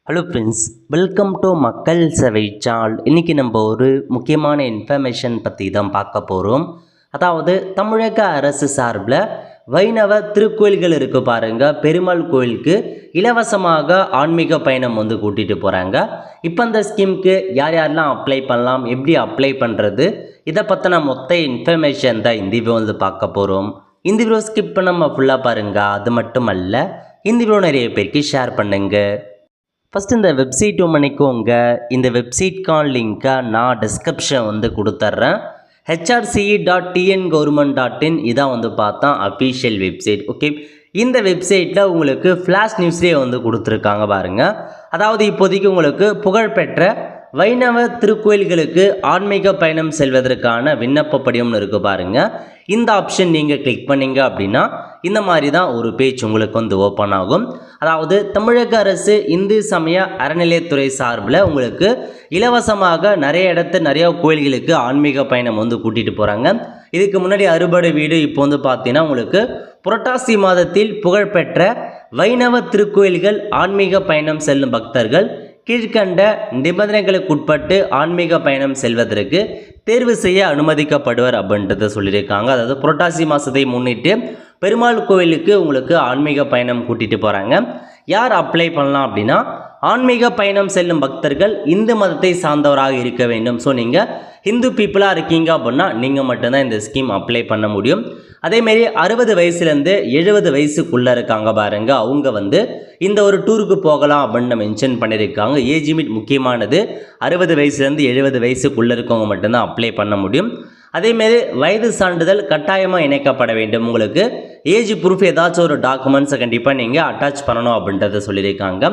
Hello friends, welcome to மக்கள் சேவை channel. இன்றைக்கி நம்ம ஒரு முக்கியமான இன்ஃபர்மேஷன் பற்றி தான் பார்க்க போகிறோம். அதாவது தமிழக அரசு சார்பில் வைணவ திருக்கோயில்கள் இருக்குது பாருங்கள், பெருமாள் கோயிலுக்கு இலவசமாக ஆன்மீக பயணம் கூட்டிகிட்டு போகிறாங்க. இப்போ அந்த ஸ்கீமுக்கு யார் யாரெல்லாம் அப்ளை பண்ணலாம், எப்படி அப்ளை பண்ணுறது, இதை பற்றின மொத்த இன்ஃபர்மேஷன் தான் இந்த வீடியோ பார்க்க போகிறோம். இந்த வீடியோ ஸ்கிப் பண்ணாமல் ஃபுல்லாக பாருங்கள். அது மட்டும் அல்ல, இந்த வீடியோ நிறைய பேருக்கு ஷேர் பண்ணுங்கள். ஃபஸ்ட்டு இந்த வெப்சைட் பண்ணிக்கோங்க. இந்த வெப்சைட்கான லிங்க்கை நான் டிஸ்கிரிப்ஷன் கொடுத்துட்றேன். hrce.tngov.in இதான் பார்த்தா அஃபீஷியல் வெப்சைட். ஓகே, இந்த வெப்சைட்டில் உங்களுக்கு ஃப்ளாஷ் நியூஸ்லேயே கொடுத்துருக்காங்க பாருங்கள். அதாவது இப்போதைக்கு உங்களுக்கு புகழ்பெற்ற வைணவ திருக்கோயில்களுக்கு ஆன்மீக பயணம் செல்வதற்கான விண்ணப்ப படிவம்னு இருக்குது பாருங்கள். இந்த ஆப்ஷன் நீங்கள் கிளிக் பண்ணிங்க அப்படின்னா இந்த மாதிரி தான் ஒரு பேஜ் உங்களுக்கு ஓப்பன் ஆகும். அதாவது தமிழக அரசு இந்து சமய அறநிலையத்துறை சார்பில் உங்களுக்கு இலவசமாக நிறைய கோயில்களுக்கு ஆன்மீக பயணம் கூட்டிகிட்டு போகிறாங்க. இதுக்கு முன்னாடி அறுபடை வீடு இப்போ பார்த்தீங்கன்னா உங்களுக்கு புரட்டாசி மாதத்தில் புகழ்பெற்ற வைணவ திருக்கோயில்கள் ஆன்மீக பயணம் செல்லும் பக்தர்கள் கீழ்கண்ட நிபந்தனைகளுக்குட்பட்டு ஆன்மீக பயணம் செல்வதற்கு தேர்வு செய்ய அனுமதிக்கப்படுவர் அப்படின்றத சொல்லியிருக்காங்க. அதாவது புரட்டாசி மாதத்தை முன்னிட்டு பெருமாள் கோவிலுக்கு உங்களுக்கு ஆன்மீக பயணம் கூட்டிகிட்டு போகிறாங்க. யார் அப்ளை பண்ணலாம் அப்படின்னா, ஆன்மீக பயணம் செல்லும் பக்தர்கள் இந்து மதத்தை சார்ந்தவராக இருக்க வேண்டும். ஸோ நீங்கள் ஹிந்து பீப்புளாக இருக்கீங்க அப்படின்னா நீங்கள் மட்டும்தான் இந்த ஸ்கீம் அப்ளை பண்ண முடியும். அதேமாரி 60 வயசுலேருந்து 70 வயசுக்குள்ளே இருக்காங்க பாருங்க, அவங்க இந்த ஒரு டூருக்கு போகலாம் அப்படின்னு மென்ஷன் பண்ணியிருக்காங்க. ஏஜ் லிமிட் முக்கியமானது. 60 வயசுலேருந்து 70 வயசுக்குள்ளே இருக்கவங்க மட்டும்தான் அப்ளை பண்ண முடியும். அதேமாரி வயது சான்றிதழ் கட்டாயமாக இணைக்கப்பட வேண்டும். உங்களுக்கு ஏஜ் ப்ரூஃப் ஏதாச்சும் ஒரு டாக்குமெண்ட்ஸை கண்டிப்பாக நீங்கள் அட்டாச் பண்ணணும் அப்படின்றத சொல்லியிருக்காங்க.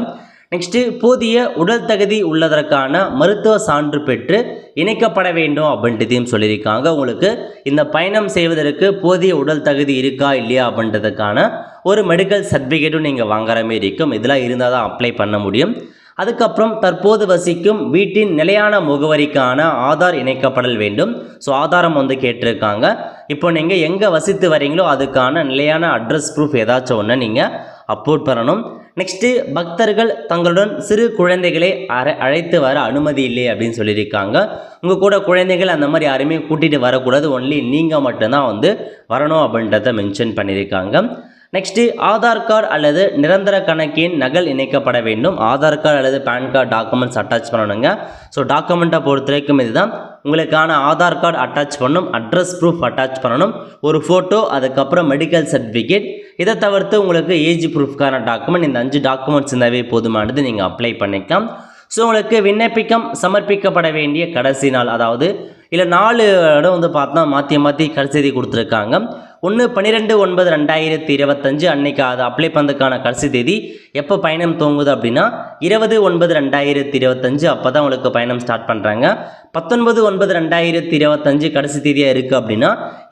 நெக்ஸ்ட்டு போதிய உடல் தகுதி உள்ளதற்கான மருத்துவ சான்று பெற்று இணைக்கப்பட வேண்டும் அப்படின்றதையும் சொல்லியிருக்காங்க. உங்களுக்கு இந்த பயணம் செய்வதற்கு போதிய உடல் தகுதி இருக்கா இல்லையா அப்படின்றதுக்கான ஒரு மெடிக்கல் சர்டிஃபிகேட்டும் நீங்கள் வாங்குற மாரி இருக்கும். இதெல்லாம் இருந்தால் தான் அப்ளை பண்ண முடியும். அதுக்கப்புறம் தற்போது வசிக்கும் வீட்டின் நிலையான முகவரிக்கான ஆதார் இணைக்கப்படல் வேண்டும். ஸோ ஆதாரம் கேட்டிருக்காங்க. இப்போ நீங்கள் எங்கே வசித்து வரீங்களோ அதுக்கான நிலையான அட்ரஸ் ப்ரூஃப் ஏதாச்சும் ஒன்று நீங்கள் அப்லோட் பண்ணணும். நெக்ஸ்ட்டு பக்தர்கள் தங்களுடன் சிறு குழந்தைகளை அழைத்து வர அனுமதி இல்லை அப்படின்னு சொல்லியிருக்காங்க. உங்கள் கூட குழந்தைகள் அந்த மாதிரி யாருமே கூட்டிகிட்டு வரக்கூடாது. ஒன்லி நீங்கள் மட்டும்தான் வரணும் அப்படின்றத மென்ஷன் பண்ணியிருக்காங்க. நெக்ஸ்ட்டு ஆதார் கார்டு அல்லது நிரந்தர கணக்கின் நகல் இணைக்கப்பட வேண்டும். ஆதார் கார்டு அல்லது பேன் கார்டு டாக்குமெண்ட்ஸ் அட்டாச் பண்ணணுங்க. ஸோ டாக்குமெண்ட்டை பொறுத்த வரைக்கும் இதுதான். உங்களுக்கான ஆதார் கார்டு அட்டாச் பண்ணணும், அட்ரஸ் ப்ரூஃப் அட்டாச் பண்ணணும், ஒரு ஃபோட்டோ, அதுக்கப்புறம் மெடிக்கல் சர்டிஃபிகேட். இதை தவிர்த்து உங்களுக்கு ஏஜ் ப்ரூஃப்கான டாக்குமெண்ட், இந்த 5 டாக்குமெண்ட்ஸ் இருந்தாவே போதுமானது, நீங்கள் அப்ளை பண்ணிக்கலாம். ஸோ உங்களுக்கு விண்ணப்பிக்கம் சமர்ப்பிக்கப்பட வேண்டிய கடைசி நாள், அதாவது இல்லை 4 இடம் பார்த்தா மாற்றி கடைசி தேதி கொடுத்துருக்காங்க. 1/12/2025 அன்னைக்கு அதை அப்ளை பண்ணுறதுக்கான கடைசி தேதி. எப்போ பயணம் துவங்குது அப்படின்னா 20/9/2025 அப்போ தான் உங்களுக்கு பயணம் ஸ்டார்ட் பண்ணுறாங்க. 19/9/2025 கடைசி தேதியாக இருக்குது அப்படின்னா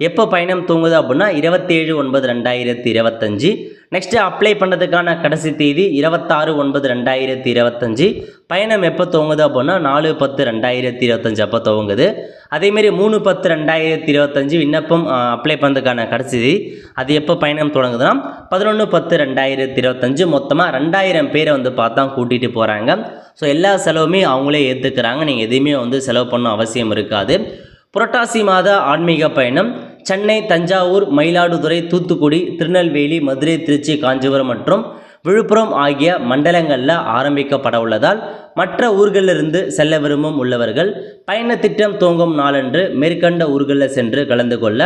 எப்போ பயணம் தூங்குது அப்படின்னா 27/9/2025. நெக்ஸ்ட்டு அப்ளை பண்ணுறதுக்கான கடைசி தேதி 26/9/2025. பயணம் எப்போ துவங்குது அப்படின்னா 4/10/2025 அப்போ துவங்குது. அதேமாரி 3/10/2025 விண்ணப்பம் அப்ளை பண்ணுறதுக்கான கடைசி தேதி. அது எப்போ பயணம் தொடங்குதுன்னா 11/10/2025. மொத்தமாக 2000 பேரை பார்த்தா கூட்டிகிட்டு போகிறாங்க. ஸோ எல்லா செலவுமே அவங்களே ஏற்றுக்கிறாங்க. நீங்கள் எதுவுமே செலவு பண்ண அவசியம் இருக்காது. புரட்டாசி மாத ஆன்மீக பயணம் சென்னை, தஞ்சாவூர், மயிலாடுதுறை, தூத்துக்குடி, திருநெல்வேலி, மதுரை, திருச்சி, காஞ்சிபுரம் மற்றும் விழுப்புரம் ஆகிய மண்டலங்களில் ஆரம்பிக்கப்பட உள்ளதால் மற்ற ஊர்களிலிருந்து செல்ல விரும்பும் உள்ளவர்கள் பயண திட்டம் துவங்கும் நாளன்று மேற்கண்ட ஊர்களில் சென்று கலந்து கொள்ள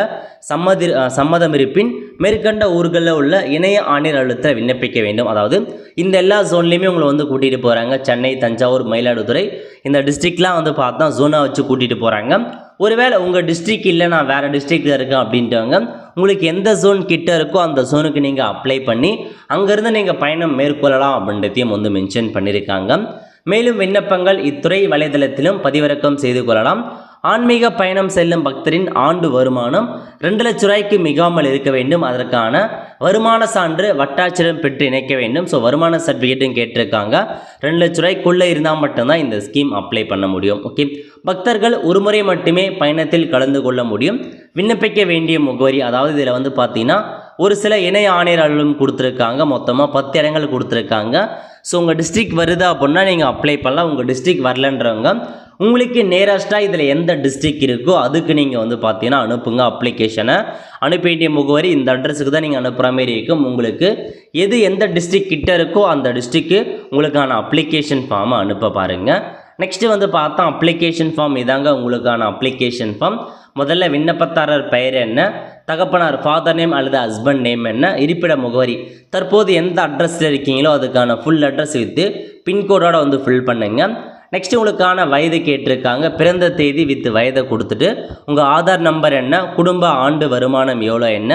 சம்மதம் இருப்பின் மேற்கண்ட ஊர்களில் உள்ள இணைய ஆணையர் அலுவலகத்தில் விண்ணப்பிக்க வேண்டும். அதாவது இந்த எல்லா ஜோன்லேயுமே உங்களை கூட்டிகிட்டு போகிறாங்க. சென்னை, தஞ்சாவூர், மயிலாடுதுறை இந்த டிஸ்ட்ரிக்ட்லாம் பார்த்தா ஜோனாக வச்சு கூட்டிகிட்டு போகிறாங்க. ஒருவேளை உங்கள் டிஸ்ட்ரிக் இல்லை, நான் வேறு டிஸ்ட்ரிக்டில் இருக்கேன் அப்படின்ட்டவங்க உங்களுக்கு எந்த ஜோன் கிட்ட இருக்கோ அந்த ஜோனுக்கு நீங்கள் அப்ளை பண்ணி அங்கேருந்து நீங்கள் பயணம் மேற்கொள்ளலாம் அப்படின்றதையும் மென்ஷன் பண்ணியிருக்காங்க. மேலும் விண்ணப்பங்கள் இத்துறை வலைதளத்திலும் பதிவிறக்கம் செய்து கொள்ளலாம். ஆன்மீக பயணம் செல்லும் பக்தரின் ஆண்டு வருமானம் 2 லட்ச ரூபாய்க்கு மிகாமல் இருக்க வேண்டும். அதற்கான வருமான சான்று வட்டாட்சியரிடம் பெற்று இணைக்க வேண்டும். ஸோ வருமான சர்டிஃபிகேட்டும் கேட்டிருக்காங்க. 2 லட்ச ரூபாய்க்குள்ளே இருந்தால் மட்டும்தான் இந்த ஸ்கீம் அப்ளை பண்ண முடியும். ஓகே, பக்தர்கள் ஒரு முறை மட்டுமே பயணத்தில் கலந்து கொள்ள முடியும். விண்ணப்பிக்க வேண்டிய முகவரி, அதாவது இதில் பார்த்தீங்கன்னா ஒரு சில இணை ஆணையர் அலுவலகம் கொடுத்துருக்காங்க. மொத்தமாக 10 இடங்கள் கொடுத்துருக்காங்க. ஸோ உங்கள் டிஸ்ட்ரிக்ட் வருதா அப்படின்னா நீங்கள் அப்ளை பண்ணலாம். உங்கள் டிஸ்ட்ரிக்ட் வரலன்றவங்க உங்களுக்கு நேரஸ்ட்டாக இதில் எந்த டிஸ்ட்ரிக்ட் இருக்கோ அதுக்கு நீங்கள் வந்து பார்த்தீங்கன்னா அனுப்புங்க அப்ளிகேஷனை. அனுப்ப வேண்டிய முகவரி இந்த அட்ரஸுக்கு தான் நீங்கள் அனுப்புகிற மாதிரி இருக்கும். உங்களுக்கு எந்த டிஸ்ட்ரிக்ட் கிட்ட இருக்கோ அந்த டிஸ்ட்ரிக்ட்டு உங்களுக்கான அப்ளிகேஷன் ஃபார்மை அனுப்ப பாருங்கள். நெக்ஸ்ட்டு வந்து பார்த்தா அப்ளிகேஷன் ஃபார்ம் இதாங்க உங்களுக்கான அப்ளிகேஷன் ஃபார்ம். முதல்ல விண்ணப்பதாரர் பெயர் என்ன, தகப்பனார் ஃபாதர் நேம் அல்லது ஹஸ்பண்ட் நேம் என்ன, இருப்பிட முகவரி தற்போது எந்த அட்ரஸில் இருக்கீங்களோ அதுக்கான ஃபுல் அட்ரஸ் வித்து பின்கோடோட வந்து ஃபில் பண்ணுங்க. நெக்ஸ்ட் உங்களுக்கான வயது கேட்டிருக்காங்க. பிறந்த தேதி வித் வயதை கொடுத்துட்டு உங்கள் ஆதார் நம்பர் என்ன, குடும்ப ஆண்டு வருமானம் எவ்வளோ என்ன,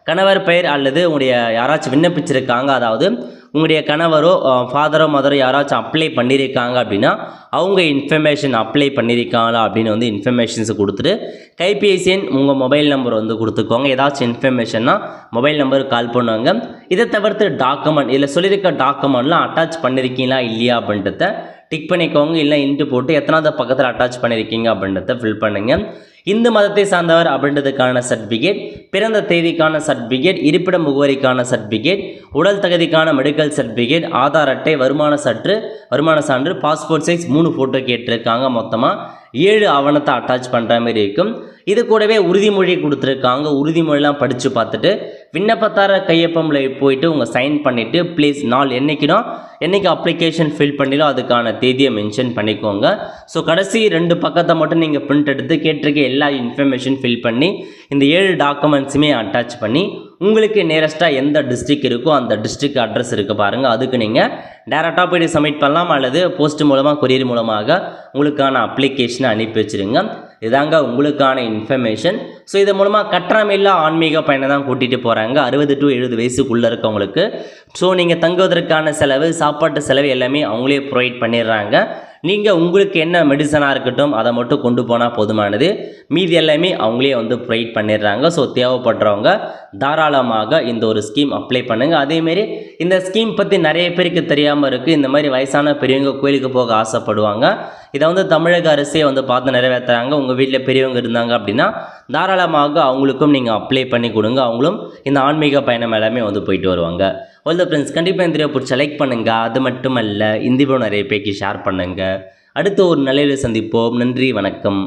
கணவர் பெயர் அல்லது உங்களுடைய யாராச்சும் விண்ணப்பிச்சிருக்காங்க, அதாவது உங்களுடைய கணவரோ ஃபாதரோ மதரோ யாராச்சும் அப்ளை பண்ணியிருக்காங்க அப்படின்னா அவங்க இன்ஃபர்மேஷன் அப்ளை பண்ணியிருக்காங்களா அப்படின்னு வந்து இன்ஃபர்மேஷன்ஸை கொடுத்துட்டு கைபேசி எண் உங்கள் மொபைல் நம்பர் வந்து கொடுத்துக்கோங்க. ஏதாச்சும் இன்ஃபர்மேஷன்னா மொபைல் நம்பருக்கு கால் பண்ணுவாங்க. இதை தவிர்த்து டாக்குமெண்ட் இதில் சொல்லியிருக்க டாக்குமெண்ட்லாம் அட்டாச் பண்ணியிருக்கீங்களா இல்லையா அப்படின்றத டிக் பண்ணிக்கோங்க. இல்லை இன்ட்டு போட்டு எத்தனாவது பக்கத்தில் அட்டாச் பண்ணியிருக்கீங்க அப்படின்றத ஃபில் பண்ணுங்கள். இந்து மதத்தை சார்ந்தவர் அப்படின்றதுக்கான சர்டிஃபிகேட், பிறந்த தேதிக்கான சர்டிஃபிகேட், இருப்பிட முகவரிக்கான சர்டிஃபிகேட், உடல் தகுதிக்கான மெடிக்கல் சர்டிஃபிகேட், ஆதார் அட்டை, வருமான சான்று, பாஸ்போர்ட் சைஸ் 3 ஃபோட்டோ கேட்டிருக்காங்க. மொத்தமாக 7 ஆவணத்தை அட்டாச் பண்ணுற மாதிரி இருக்கும். இது கூடவே உறுதிமொழி கொடுத்துருக்காங்க. உறுதிமொழிலாம் படித்து பார்த்துட்டு விண்ணப்பத்தாரர் கையொப்பமில் போயிட்டு உங்கள் சைன் பண்ணிவிட்டு ப்ளீஸ் நாள் என்றைக்கு அப்ளிகேஷன் ஃபில் பண்ணிலோ அதுக்கான தேதியை மென்ஷன் பண்ணிக்கோங்க. ஸோ கடைசி 2 பக்கத்தை மட்டும் நீங்கள் பிரிண்ட் எடுத்து கேட்டிருக்க எல்லா இன்ஃபர்மேஷன் ஃபில் பண்ணி இந்த 7 டாக்குமெண்ட்ஸுமே அட்டாச் பண்ணி உங்களுக்கு நேரஸ்ட்டாக எந்த டிஸ்ட்ரிக்ட் இருக்கோ அந்த டிஸ்ட்ரிக்ட் அட்ரஸ் இருக்குது பாருங்கள், அதுக்கு நீங்கள் டேரெக்டாக போய்ட்டு சப்மிட் பண்ணலாம் அல்லது போஸ்ட் மூலமாக கொரியர் மூலமாக உங்களுக்கான அப்ளிகேஷனை அனுப்பி வச்சுருங்க. இதாங்க உங்களுக்கான இன்ஃபர்மேஷன். ஸோ இது மூலமாக கட்டணமில்லா ஆன்மீக பயணம் தான் கூட்டிகிட்டு போகிறாங்க 60 to 70 வயசுக்குள்ளே இருக்கவங்களுக்கு. ஸோ நீங்கள் தங்குவதற்கான செலவு, சாப்பாட்டு செலவு எல்லாமே அவங்களே ப்ரொவைட் பண்ணிடுறாங்க. நீங்கள் உங்களுக்கு என்ன மெடிசனாக இருக்கட்டும் அதை மட்டும் கொண்டு போனால் போதுமானது. மீதி எல்லாமே அவங்களே வந்து ப்ரொவைட் பண்ணிடுறாங்க. ஸோ தேவைப்படுறவங்க தாராளமாக இந்த ஒரு ஸ்கீம் அப்ளை பண்ணுங்கள். அதேமாரி இந்த ஸ்கீம் பற்றி நிறைய பேருக்கு தெரியாமல் இருக்குது. இந்த மாதிரி வயசான பெரியவங்க கோயிலுக்கு போக ஆசைப்படுவாங்க. இதை வந்து தமிழக அரசே வந்து பார்த்து நிறைவேற்றுறாங்க. உங்கள் வீட்டில் பெரியவங்க இருந்தாங்க அப்படின்னா தாராளமாக அவங்களுக்கும் நீங்கள் அப்ளை பண்ணி கொடுங்க. அவங்களும் இந்த ஆன்மீக பயணம் எல்லாமே வந்து போயிட்டு வருவாங்க. ஆல் த ஃப்ரெண்ட்ஸ், கண்டிப்பாக இந்த வீடியோ பிடிச்ச லைக் பண்ணுங்கள். அது மட்டுமல்ல இந்த வீடியோ நிறைய பேருக்கு ஷேர் பண்ணுங்கள். அடுத்து ஒரு நிலையில் சந்திப்போம். நன்றி, வணக்கம்.